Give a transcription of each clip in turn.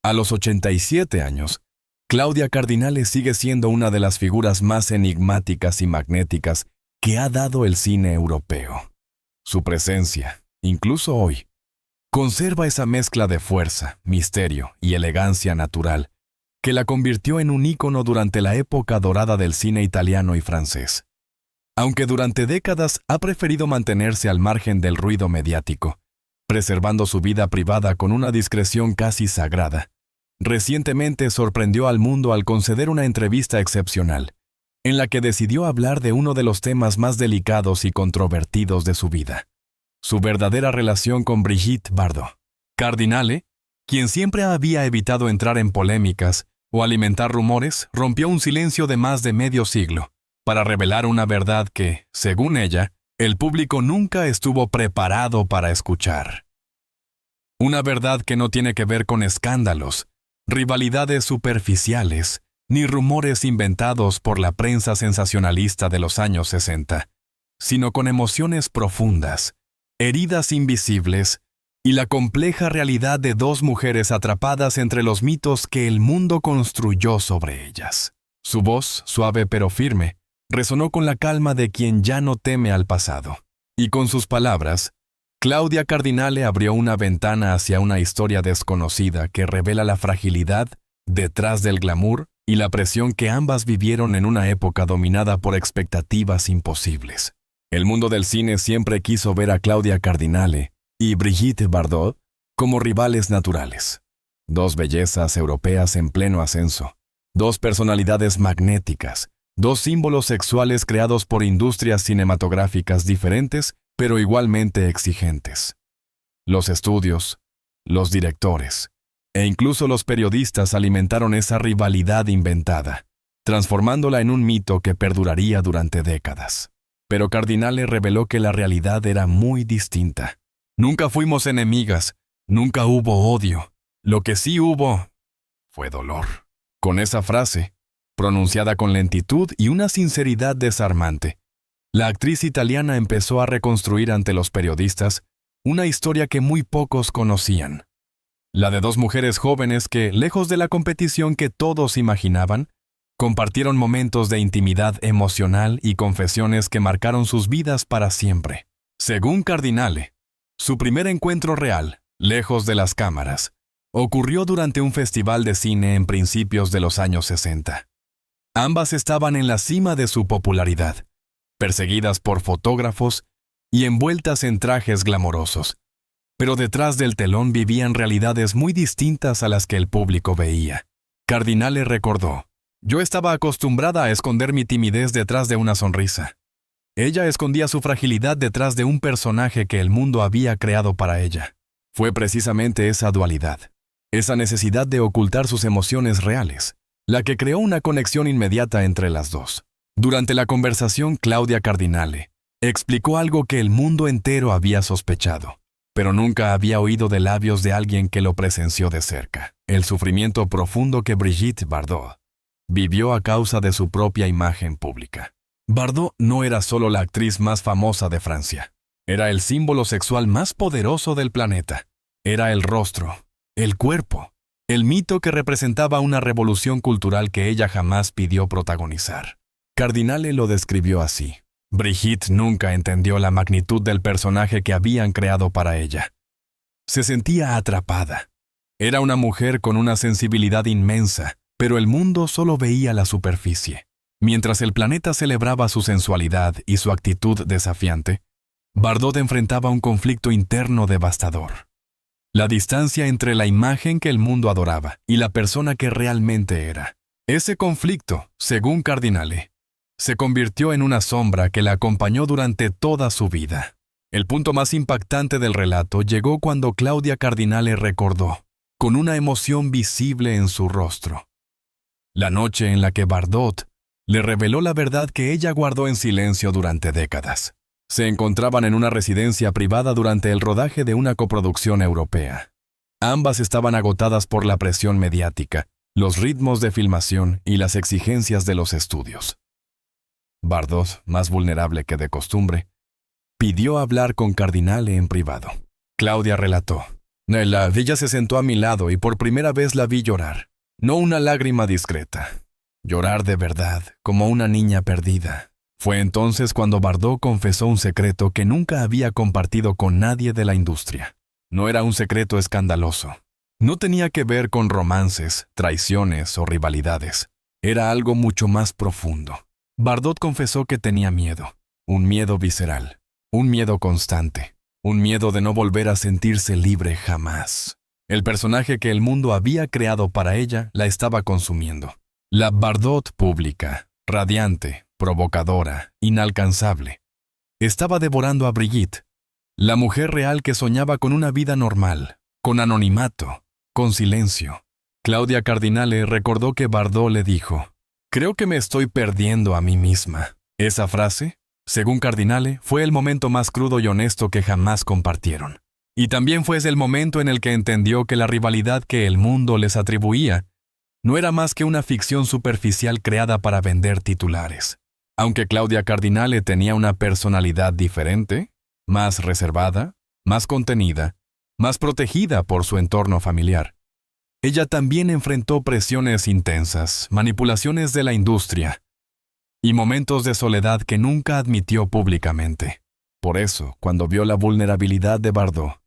A los 87 años, Claudia Cardinale sigue siendo una de las figuras más enigmáticas y magnéticas que ha dado el cine europeo. Su presencia, incluso hoy, conserva esa mezcla de fuerza, misterio y elegancia natural que la convirtió en un ícono durante la época dorada del cine italiano y francés. Aunque durante décadas ha preferido mantenerse al margen del ruido mediático, preservando su vida privada con una discreción casi sagrada, recientemente sorprendió al mundo al conceder una entrevista excepcional, en la que decidió hablar de uno de los temas más delicados y controvertidos de su vida: su verdadera relación con Brigitte Bardot. Cardinale, quien siempre había evitado entrar en polémicas o alimentar rumores, rompió un silencio de más de medio siglo para revelar una verdad que, según ella, el público nunca estuvo preparado para escuchar. Una verdad que no tiene que ver con escándalos, rivalidades superficiales, ni rumores inventados por la prensa sensacionalista de los años 60, sino con emociones profundas, heridas invisibles y la compleja realidad de dos mujeres atrapadas entre los mitos que el mundo construyó sobre ellas. Su voz, suave pero firme, resonó con la calma de quien ya no teme al pasado. Y con sus palabras, Claudia Cardinale abrió una ventana hacia una historia desconocida que revela la fragilidad detrás del glamour y la presión que ambas vivieron en una época dominada por expectativas imposibles. El mundo del cine siempre quiso ver a Claudia Cardinale y Brigitte Bardot como rivales naturales. Dos bellezas europeas en pleno ascenso, dos personalidades magnéticas, dos símbolos sexuales creados por industrias cinematográficas diferentes, pero igualmente exigentes. Los estudios, los directores e incluso los periodistas alimentaron esa rivalidad inventada, transformándola en un mito que perduraría durante décadas. Pero Cardinale reveló que la realidad era muy distinta. Nunca fuimos enemigas, nunca hubo odio. Lo que sí hubo fue dolor. Con esa frase, pronunciada con lentitud y una sinceridad desarmante, la actriz italiana empezó a reconstruir ante los periodistas una historia que muy pocos conocían. La de dos mujeres jóvenes que, lejos de la competición que todos imaginaban, compartieron momentos de intimidad emocional y confesiones que marcaron sus vidas para siempre. Según Cardinale, su primer encuentro real, lejos de las cámaras, ocurrió durante un festival de cine en principios de los años 60. Ambas estaban en la cima de su popularidad, perseguidas por fotógrafos y envueltas en trajes glamorosos, pero detrás del telón vivían realidades muy distintas a las que el público veía. Cardinale recordó: yo estaba acostumbrada a esconder mi timidez detrás de una sonrisa. Ella escondía su fragilidad detrás de un personaje que el mundo había creado para ella. Fue precisamente esa dualidad, esa necesidad de ocultar sus emociones reales, la que creó una conexión inmediata entre las dos. Durante la conversación, Claudia Cardinale explicó algo que el mundo entero había sospechado, pero nunca había oído de labios de alguien que lo presenció de cerca: el sufrimiento profundo que Brigitte Bardot vivió a causa de su propia imagen pública. Bardot no era solo la actriz más famosa de Francia, era el símbolo sexual más poderoso del planeta. Era el rostro, el cuerpo, el mito que representaba una revolución cultural que ella jamás pidió protagonizar. Cardinale lo describió así: Brigitte nunca entendió la magnitud del personaje que habían creado para ella. Se sentía atrapada. Era una mujer con una sensibilidad inmensa, pero el mundo solo veía la superficie. Mientras el planeta celebraba su sensualidad y su actitud desafiante, Bardot enfrentaba un conflicto interno devastador: la distancia entre la imagen que el mundo adoraba y la persona que realmente era. Ese conflicto, según Cardinale, se convirtió en una sombra que la acompañó durante toda su vida. El punto más impactante del relato llegó cuando Claudia Cardinale recordó, con una emoción visible en su rostro, la noche en la que Bardot le reveló la verdad que ella guardó en silencio durante décadas. Se encontraban en una residencia privada durante el rodaje de una coproducción europea. Ambas estaban agotadas por la presión mediática, los ritmos de filmación y las exigencias de los estudios. Bardot, más vulnerable que de costumbre, pidió hablar con Cardinale en privado. Claudia relató: Ella se sentó a mi lado y por primera vez la vi llorar. No una lágrima discreta. Llorar de verdad, como una niña perdida. Fue entonces cuando Bardot confesó un secreto que nunca había compartido con nadie de la industria. No era un secreto escandaloso. No tenía que ver con romances, traiciones o rivalidades. Era algo mucho más profundo. Bardot confesó que tenía miedo. Un miedo visceral. Un miedo constante. Un miedo de no volver a sentirse libre jamás. El personaje que el mundo había creado para ella la estaba consumiendo. La Bardot pública, radiante, provocadora, inalcanzable. Estaba devorando a Brigitte, la mujer real que soñaba con una vida normal, con anonimato, con silencio. Claudia Cardinale recordó que Bardot le dijo: «Creo que me estoy perdiendo a mí misma». Esa frase, según Cardinale, fue el momento más crudo y honesto que jamás compartieron. Y también fue el momento en el que entendió que la rivalidad que el mundo les atribuía no era más que una ficción superficial creada para vender titulares. Aunque Claudia Cardinale tenía una personalidad diferente, más reservada, más contenida, más protegida por su entorno familiar, ella también enfrentó presiones intensas, manipulaciones de la industria y momentos de soledad que nunca admitió públicamente. Por eso, cuando vio la vulnerabilidad de Bardot,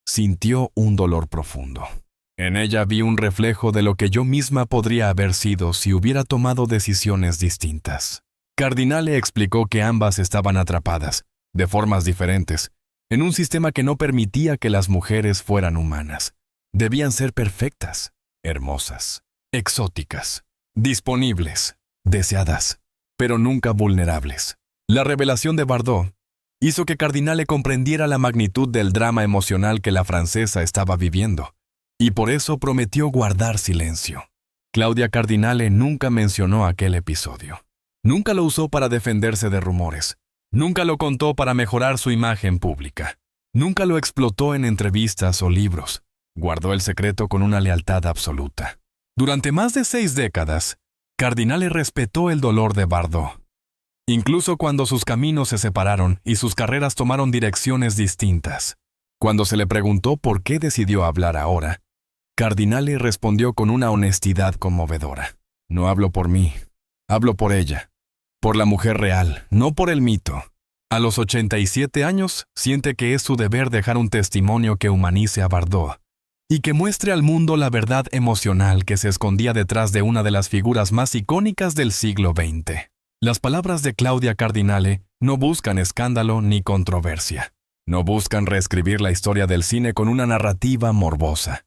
sintió un dolor profundo. En ella vi un reflejo de lo que yo misma podría haber sido si hubiera tomado decisiones distintas. Cardinale explicó que ambas estaban atrapadas, de formas diferentes, en un sistema que no permitía que las mujeres fueran humanas. Debían ser perfectas, hermosas, exóticas, disponibles, deseadas, pero nunca vulnerables. La revelación de Bardot hizo que Cardinale comprendiera la magnitud del drama emocional que la francesa estaba viviendo, y por eso prometió guardar silencio. Claudia Cardinale nunca mencionó aquel episodio. Nunca lo usó para defenderse de rumores. Nunca lo contó para mejorar su imagen pública. Nunca lo explotó en entrevistas o libros. Guardó el secreto con una lealtad absoluta. Durante más de 6 décadas, Cardinale respetó el dolor de Bardot. Incluso cuando sus caminos se separaron y sus carreras tomaron direcciones distintas. Cuando se le preguntó por qué decidió hablar ahora, Cardinale respondió con una honestidad conmovedora. «No hablo por mí, hablo por ella, por la mujer real, no por el mito». A los 87 años, siente que es su deber dejar un testimonio que humanice a Bardot y que muestre al mundo la verdad emocional que se escondía detrás de una de las figuras más icónicas del siglo XX. Las palabras de Claudia Cardinale no buscan escándalo ni controversia. No buscan reescribir la historia del cine con una narrativa morbosa.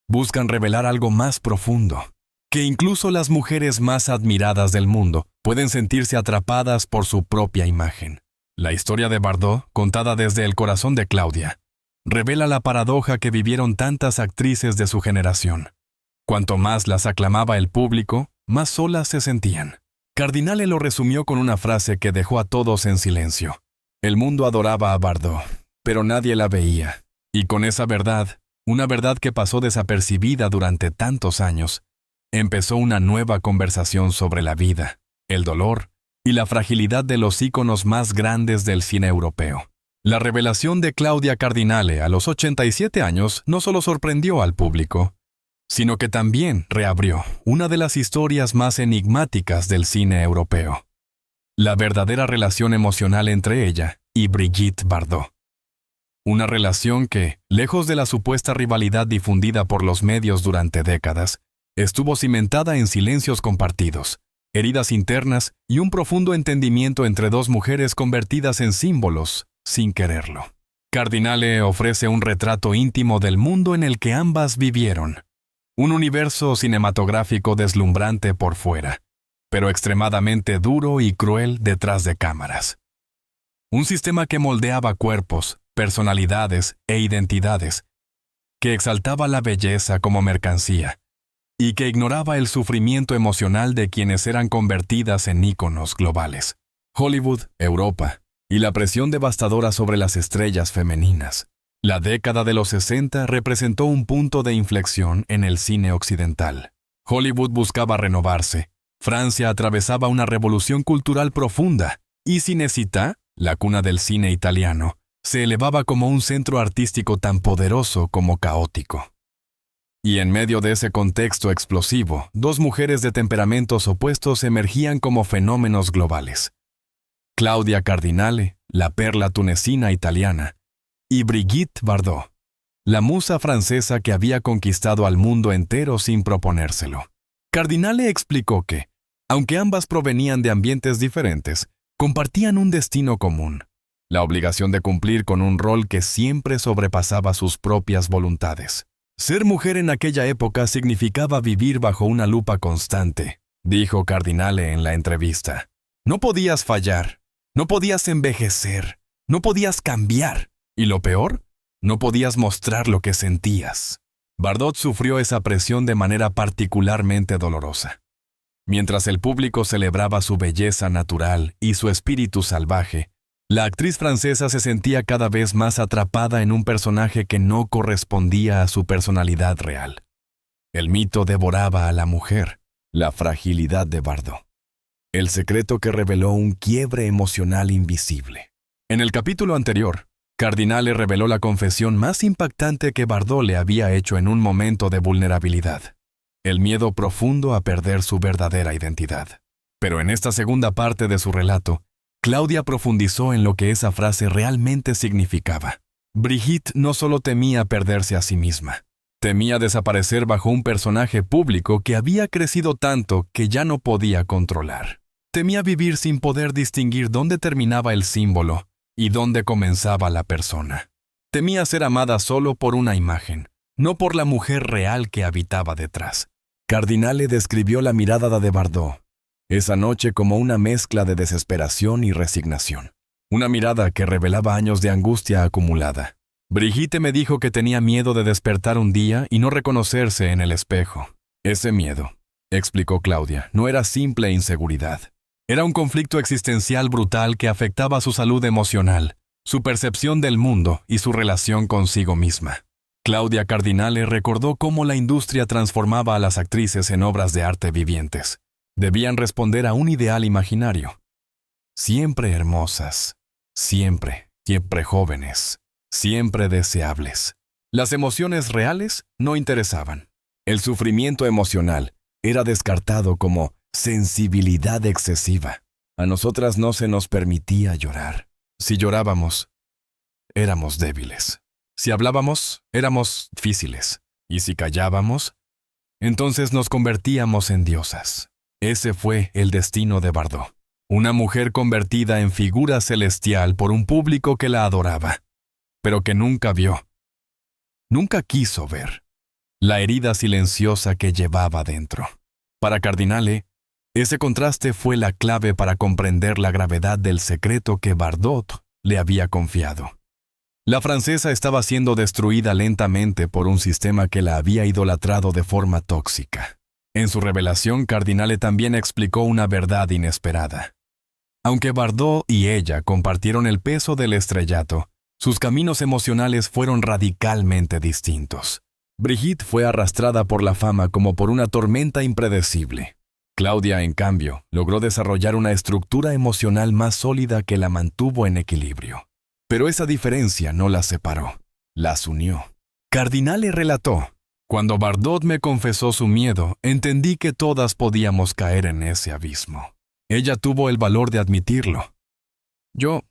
Buscan revelar algo más profundo, que incluso las mujeres más admiradas del mundo pueden sentirse atrapadas por su propia imagen. La historia de Bardot, contada desde el corazón de Claudia, revela la paradoja que vivieron tantas actrices de su generación. Cuanto más las aclamaba el público, más solas se sentían. Cardinale lo resumió con una frase que dejó a todos en silencio. El mundo adoraba a Bardot, pero nadie la veía. Y con esa verdad, una verdad que pasó desapercibida durante tantos años, empezó una nueva conversación sobre la vida, el dolor y la fragilidad de los íconos más grandes del cine europeo. La revelación de Claudia Cardinale a los 87 años no solo sorprendió al público, sino que también reabrió una de las historias más enigmáticas del cine europeo. La verdadera relación emocional entre ella y Brigitte Bardot. Una relación que, lejos de la supuesta rivalidad difundida por los medios durante décadas, estuvo cimentada en silencios compartidos, heridas internas y un profundo entendimiento entre dos mujeres convertidas en símbolos sin quererlo. Cardinale ofrece un retrato íntimo del mundo en el que ambas vivieron. Un universo cinematográfico deslumbrante por fuera, pero extremadamente duro y cruel detrás de cámaras. Un sistema que moldeaba cuerpos, personalidades e identidades, que exaltaba la belleza como mercancía y que ignoraba el sufrimiento emocional de quienes eran convertidas en íconos globales. Hollywood, Europa y la presión devastadora sobre las estrellas femeninas. La década de los 60 representó un punto de inflexión en el cine occidental. Hollywood buscaba renovarse, Francia atravesaba una revolución cultural profunda y Cinecittà, la cuna del cine italiano, se elevaba como un centro artístico tan poderoso como caótico. Y en medio de ese contexto explosivo, dos mujeres de temperamentos opuestos emergían como fenómenos globales. Claudia Cardinale, la perla tunecina italiana, y Brigitte Bardot, la musa francesa que había conquistado al mundo entero sin proponérselo. Cardinale explicó que, aunque ambas provenían de ambientes diferentes, compartían un destino común, la obligación de cumplir con un rol que siempre sobrepasaba sus propias voluntades. Ser mujer en aquella época significaba vivir bajo una lupa constante, dijo Cardinale en la entrevista. No podías fallar, no podías envejecer, no podías cambiar, y lo peor, no podías mostrar lo que sentías. Bardot sufrió esa presión de manera particularmente dolorosa. Mientras el público celebraba su belleza natural y su espíritu salvaje, la actriz francesa se sentía cada vez más atrapada en un personaje que no correspondía a su personalidad real. El mito devoraba a la mujer, la fragilidad de Bardot. El secreto que reveló un quiebre emocional invisible. En el capítulo anterior, Cardinale reveló la confesión más impactante que Bardot le había hecho en un momento de vulnerabilidad: el miedo profundo a perder su verdadera identidad. Pero en esta segunda parte de su relato, Claudia profundizó en lo que esa frase realmente significaba. Brigitte no solo temía perderse a sí misma, temía desaparecer bajo un personaje público que había crecido tanto que ya no podía controlar. Temía vivir sin poder distinguir dónde terminaba el símbolo y dónde comenzaba la persona. Temía ser amada solo por una imagen, no por la mujer real que habitaba detrás. Cardinale describió la mirada de Bardot esa noche como una mezcla de desesperación y resignación. Una mirada que revelaba años de angustia acumulada. Brigitte me dijo que tenía miedo de despertar un día y no reconocerse en el espejo. Ese miedo, explicó Claudia, no era simple inseguridad. Era un conflicto existencial brutal que afectaba su salud emocional, su percepción del mundo y su relación consigo misma. Claudia Cardinale recordó cómo la industria transformaba a las actrices en obras de arte vivientes. Debían responder a un ideal imaginario. Siempre hermosas, siempre jóvenes, siempre deseables. Las emociones reales no interesaban. El sufrimiento emocional era descartado como sensibilidad excesiva. A nosotras no se nos permitía llorar. Si llorábamos, éramos débiles. Si hablábamos, éramos difíciles. Y si callábamos, entonces nos convertíamos en diosas. Ese fue el destino de Bardot. Una mujer convertida en figura celestial por un público que la adoraba, pero que nunca vio, nunca quiso ver, la herida silenciosa que llevaba dentro. Para Cardinale, ese contraste fue la clave para comprender la gravedad del secreto que Bardot le había confiado. La francesa estaba siendo destruida lentamente por un sistema que la había idolatrado de forma tóxica. En su revelación, Cardinale también explicó una verdad inesperada. Aunque Bardot y ella compartieron el peso del estrellato, sus caminos emocionales fueron radicalmente distintos. Brigitte fue arrastrada por la fama como por una tormenta impredecible. Claudia, en cambio, logró desarrollar una estructura emocional más sólida que la mantuvo en equilibrio. Pero esa diferencia no las separó, las unió. Cardinale relató: cuando Bardot me confesó su miedo, entendí que todas podíamos caer en ese abismo. Ella tuvo el valor de admitirlo. Yo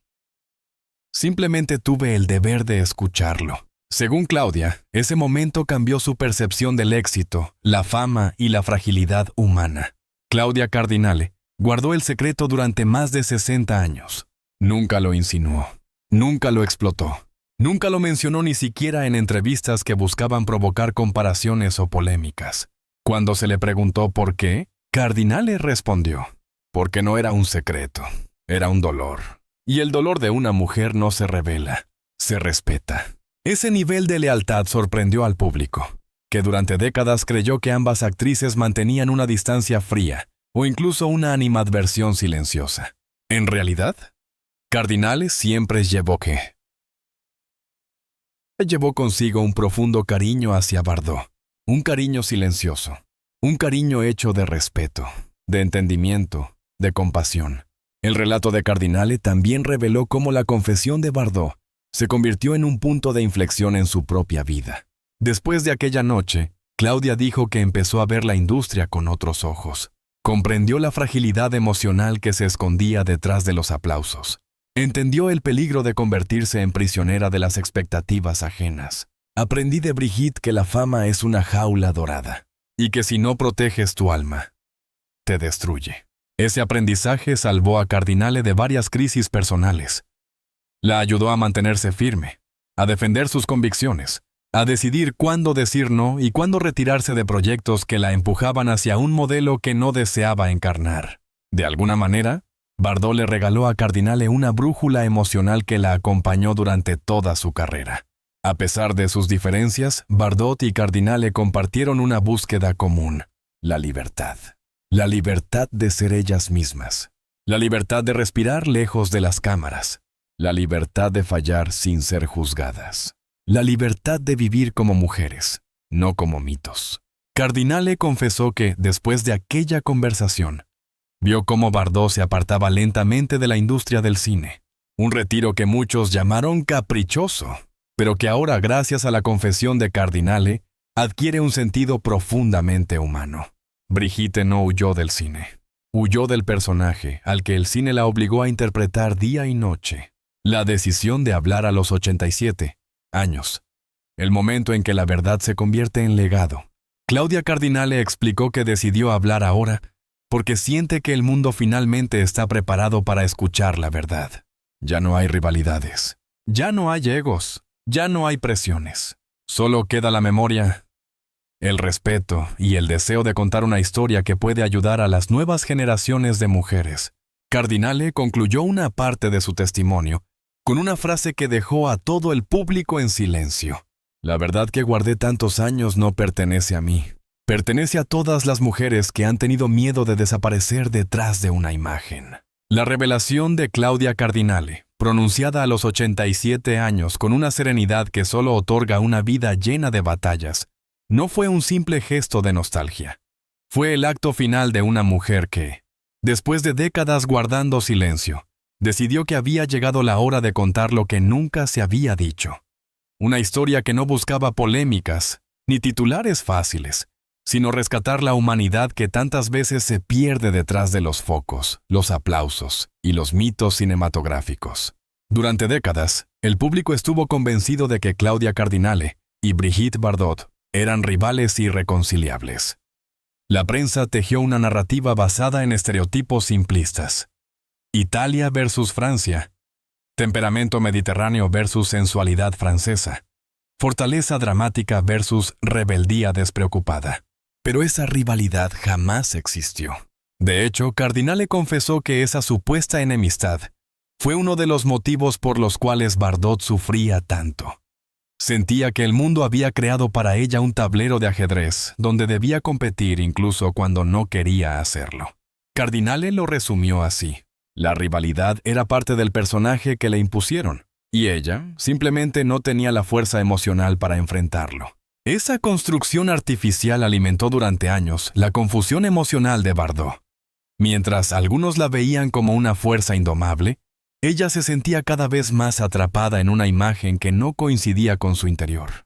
simplemente tuve el deber de escucharlo. Según Claudia, ese momento cambió su percepción del éxito, la fama y la fragilidad humana. Claudia Cardinale guardó el secreto durante más de 60 años. Nunca lo insinuó, nunca lo explotó. Nunca lo mencionó ni siquiera en entrevistas que buscaban provocar comparaciones o polémicas. Cuando se le preguntó por qué, Cardinale respondió: porque no era un secreto, era un dolor. Y el dolor de una mujer no se revela, se respeta. Ese nivel de lealtad sorprendió al público, que durante décadas creyó que ambas actrices mantenían una distancia fría o incluso una animadversión silenciosa. En realidad, Cardinale siempre llevó consigo un profundo cariño hacia Bardot, un cariño silencioso, un cariño hecho de respeto, de entendimiento, de compasión. El relato de Cardinale también reveló cómo la confesión de Bardot se convirtió en un punto de inflexión en su propia vida. Después de aquella noche, Claudia dijo que empezó a ver la industria con otros ojos. Comprendió la fragilidad emocional que se escondía detrás de los aplausos. Entendió el peligro de convertirse en prisionera de las expectativas ajenas. Aprendí de Brigitte que la fama es una jaula dorada y que si no proteges tu alma, te destruye. Ese aprendizaje salvó a Cardinale de varias crisis personales. La ayudó a mantenerse firme, a defender sus convicciones, a decidir cuándo decir no y cuándo retirarse de proyectos que la empujaban hacia un modelo que no deseaba encarnar. De alguna manera, Bardot le regaló a Cardinale una brújula emocional que la acompañó durante toda su carrera. A pesar de sus diferencias, Bardot y Cardinale compartieron una búsqueda común: la libertad. La libertad de ser ellas mismas. La libertad de respirar lejos de las cámaras. La libertad de fallar sin ser juzgadas. La libertad de vivir como mujeres, no como mitos. Cardinale confesó que, después de aquella conversación, vio cómo Bardot se apartaba lentamente de la industria del cine. Un retiro que muchos llamaron caprichoso, pero que ahora, gracias a la confesión de Cardinale, adquiere un sentido profundamente humano. Brigitte no huyó del cine. Huyó del personaje al que el cine la obligó a interpretar día y noche. La decisión de hablar a los 87 años. El momento en que la verdad se convierte en legado. Claudia Cardinale explicó que decidió hablar ahora porque siente que el mundo finalmente está preparado para escuchar la verdad. Ya no hay rivalidades. Ya no hay egos. Ya no hay presiones. Solo queda la memoria, el respeto y el deseo de contar una historia que puede ayudar a las nuevas generaciones de mujeres. Cardinale concluyó una parte de su testimonio con una frase que dejó a todo el público en silencio. La verdad que guardé tantos años no pertenece a mí. Pertenece a todas las mujeres que han tenido miedo de desaparecer detrás de una imagen. La revelación de Claudia Cardinale, pronunciada a los 87 años con una serenidad que solo otorga una vida llena de batallas, no fue un simple gesto de nostalgia. Fue el acto final de una mujer que, después de décadas guardando silencio, decidió que había llegado la hora de contar lo que nunca se había dicho. Una historia que no buscaba polémicas ni titulares fáciles, sino rescatar la humanidad que tantas veces se pierde detrás de los focos, los aplausos y los mitos cinematográficos. Durante décadas, el público estuvo convencido de que Claudia Cardinale y Brigitte Bardot eran rivales irreconciliables. La prensa tejió una narrativa basada en estereotipos simplistas. Italia versus Francia, temperamento mediterráneo versus sensualidad francesa, fortaleza dramática versus rebeldía despreocupada. Pero esa rivalidad jamás existió. De hecho, Cardinale confesó que esa supuesta enemistad fue uno de los motivos por los cuales Bardot sufría tanto. Sentía que el mundo había creado para ella un tablero de ajedrez donde debía competir incluso cuando no quería hacerlo. Cardinale lo resumió así: la rivalidad era parte del personaje que le impusieron, y ella simplemente no tenía la fuerza emocional para enfrentarlo. Esa construcción artificial alimentó durante años la confusión emocional de Bardot. Mientras algunos la veían como una fuerza indomable, ella se sentía cada vez más atrapada en una imagen que no coincidía con su interior.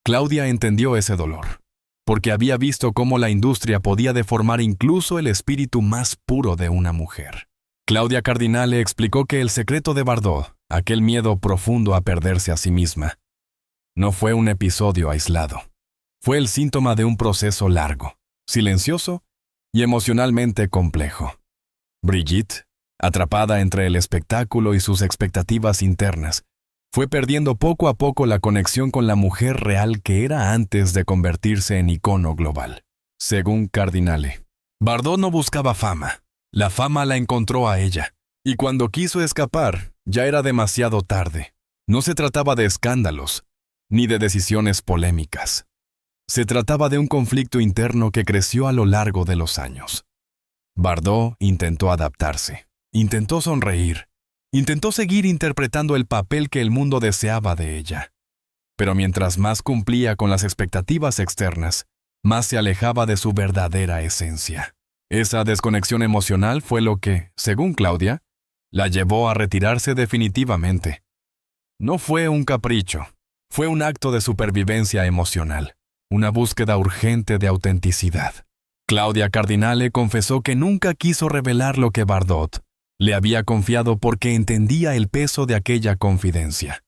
Claudia entendió ese dolor, porque había visto cómo la industria podía deformar incluso el espíritu más puro de una mujer. Claudia Cardinale explicó que el secreto de Bardot, aquel miedo profundo a perderse a sí misma, no fue un episodio aislado. Fue el síntoma de un proceso largo, silencioso y emocionalmente complejo. Brigitte, atrapada entre el espectáculo y sus expectativas internas, fue perdiendo poco a poco la conexión con la mujer real que era antes de convertirse en icono global. Según Cardinale, Bardot no buscaba fama. La fama la encontró a ella, y cuando quiso escapar, ya era demasiado tarde. No se trataba de escándalos, ni de decisiones polémicas. Se trataba de un conflicto interno que creció a lo largo de los años. Bardot intentó adaptarse, intentó sonreír, intentó seguir interpretando el papel que el mundo deseaba de ella. Pero mientras más cumplía con las expectativas externas, más se alejaba de su verdadera esencia. Esa desconexión emocional fue lo que, según Claudia, la llevó a retirarse definitivamente. No fue un capricho, fue un acto de supervivencia emocional, una búsqueda urgente de autenticidad. Claudia Cardinale confesó que nunca quiso revelar lo que Bardot le había confiado porque entendía el peso de aquella confidencia.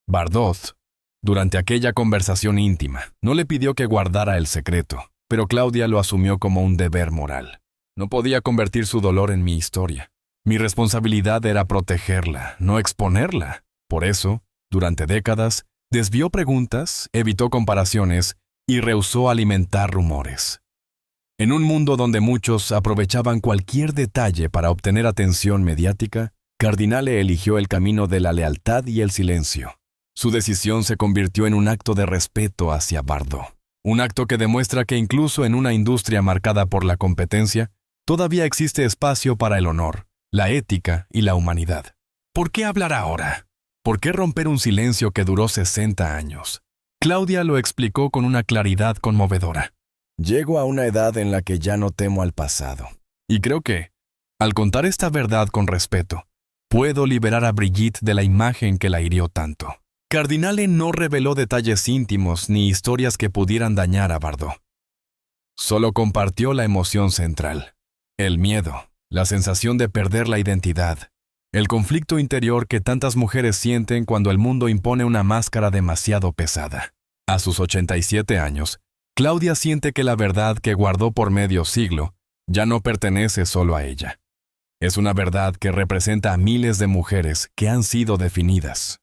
Bardot, durante aquella conversación íntima, no le pidió que guardara el secreto, pero Claudia lo asumió como un deber moral. No podía convertir su dolor en mi historia. Mi responsabilidad era protegerla, no exponerla. Por eso, durante décadas, desvió preguntas, evitó comparaciones y rehusó alimentar rumores. En un mundo donde muchos aprovechaban cualquier detalle para obtener atención mediática, Cardinale eligió el camino de la lealtad y el silencio. Su decisión se convirtió en un acto de respeto hacia Bardot. Un acto que demuestra que incluso en una industria marcada por la competencia, todavía existe espacio para el honor, la ética y la humanidad. ¿Por qué hablar ahora? ¿Por qué romper un silencio que duró 60 años? Claudia lo explicó con una claridad conmovedora. Llego a una edad en la que ya no temo al pasado. Y creo que, al contar esta verdad con respeto, puedo liberar a Brigitte de la imagen que la hirió tanto. Cardinale no reveló detalles íntimos ni historias que pudieran dañar a Bardot. Solo compartió la emoción central, el miedo, la sensación de perder la identidad, el conflicto interior que tantas mujeres sienten cuando el mundo impone una máscara demasiado pesada. A sus 87 años, Claudia siente que la verdad que guardó por medio siglo ya no pertenece solo a ella. Es una verdad que representa a miles de mujeres que han sido definidas,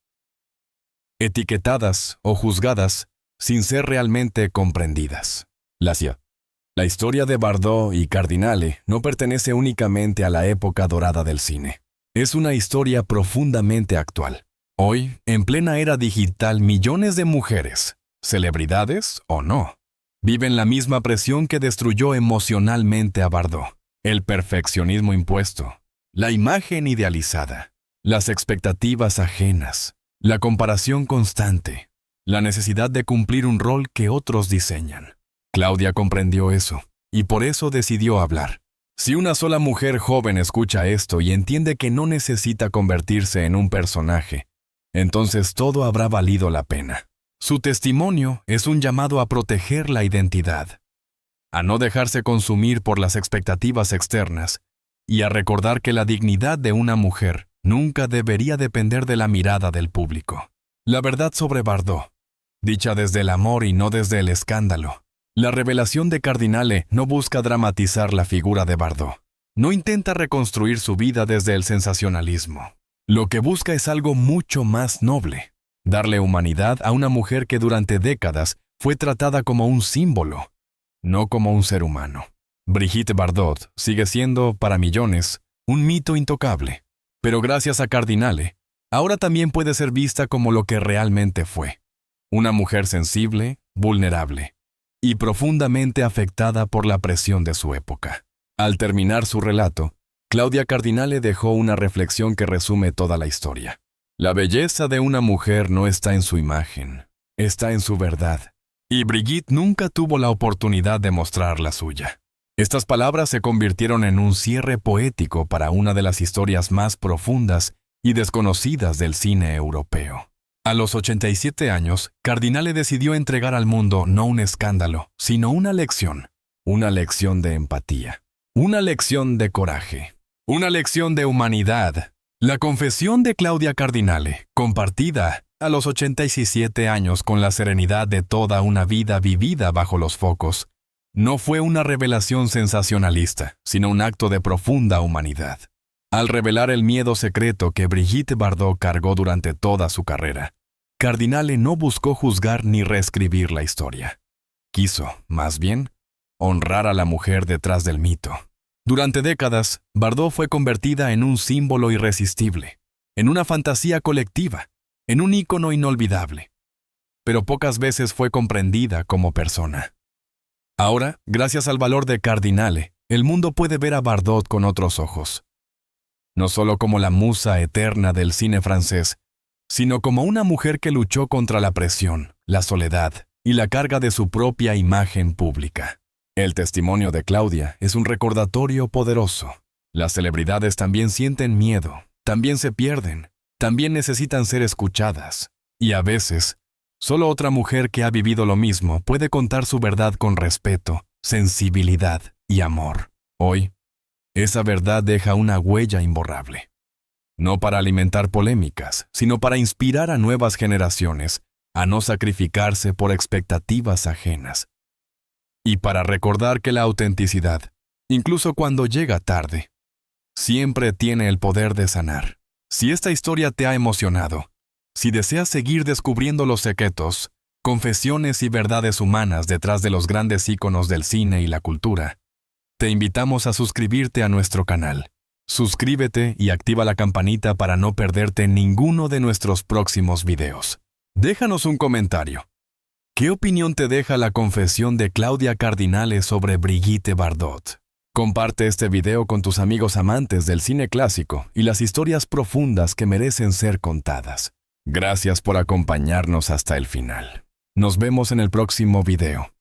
etiquetadas o juzgadas sin ser realmente comprendidas. La historia de Bardot y Cardinale no pertenece únicamente a la época dorada del cine. Es una historia profundamente actual. Hoy, en plena era digital, millones de mujeres, celebridades o no, viven la misma presión que destruyó emocionalmente a Bardot. El perfeccionismo impuesto, la imagen idealizada, las expectativas ajenas, la comparación constante, la necesidad de cumplir un rol que otros diseñan. Claudia comprendió eso, y por eso decidió hablar. Si una sola mujer joven escucha esto y entiende que no necesita convertirse en un personaje, entonces todo habrá valido la pena. Su testimonio es un llamado a proteger la identidad, a no dejarse consumir por las expectativas externas y a recordar que la dignidad de una mujer nunca debería depender de la mirada del público. La verdad sobre Bardot, dicha desde el amor y no desde el escándalo. La revelación de Cardinale no busca dramatizar la figura de Bardot. No intenta reconstruir su vida desde el sensacionalismo. Lo que busca es algo mucho más noble: darle humanidad a una mujer que durante décadas fue tratada como un símbolo, no como un ser humano. Brigitte Bardot sigue siendo, para millones, un mito intocable. Pero gracias a Cardinale, ahora también puede ser vista como lo que realmente fue: una mujer sensible, vulnerable y profundamente afectada por la presión de su época. Al terminar su relato, Claudia Cardinale dejó una reflexión que resume toda la historia. La belleza de una mujer no está en su imagen, está en su verdad. Y Brigitte nunca tuvo la oportunidad de mostrar la suya. Estas palabras se convirtieron en un cierre poético para una de las historias más profundas y desconocidas del cine europeo. A los 87 años, Cardinale decidió entregar al mundo no un escándalo, sino una lección de empatía, una lección de coraje, una lección de humanidad. La confesión de Claudia Cardinale, compartida a los 87 años con la serenidad de toda una vida vivida bajo los focos, no fue una revelación sensacionalista, sino un acto de profunda humanidad. Al revelar el miedo secreto que Brigitte Bardot cargó durante toda su carrera, Cardinale no buscó juzgar ni reescribir la historia. Quiso, más bien, honrar a la mujer detrás del mito. Durante décadas, Bardot fue convertida en un símbolo irresistible, en una fantasía colectiva, en un ícono inolvidable. Pero pocas veces fue comprendida como persona. Ahora, gracias al valor de Cardinale, el mundo puede ver a Bardot con otros ojos. No solo como la musa eterna del cine francés, sino como una mujer que luchó contra la presión, la soledad y la carga de su propia imagen pública. El testimonio de Claudia es un recordatorio poderoso. Las celebridades también sienten miedo, también se pierden, también necesitan ser escuchadas. Y a veces, solo otra mujer que ha vivido lo mismo puede contar su verdad con respeto, sensibilidad y amor. Hoy, esa verdad deja una huella imborrable. No para alimentar polémicas, sino para inspirar a nuevas generaciones a no sacrificarse por expectativas ajenas. Y para recordar que la autenticidad, incluso cuando llega tarde, siempre tiene el poder de sanar. Si esta historia te ha emocionado, si deseas seguir descubriendo los secretos, confesiones y verdades humanas detrás de los grandes íconos del cine y la cultura, te invitamos a suscribirte a nuestro canal. Suscríbete y activa la campanita para no perderte ninguno de nuestros próximos videos. Déjanos un comentario. ¿Qué opinión te deja la confesión de Claudia Cardinale sobre Brigitte Bardot? Comparte este video con tus amigos amantes del cine clásico y las historias profundas que merecen ser contadas. Gracias por acompañarnos hasta el final. Nos vemos en el próximo video.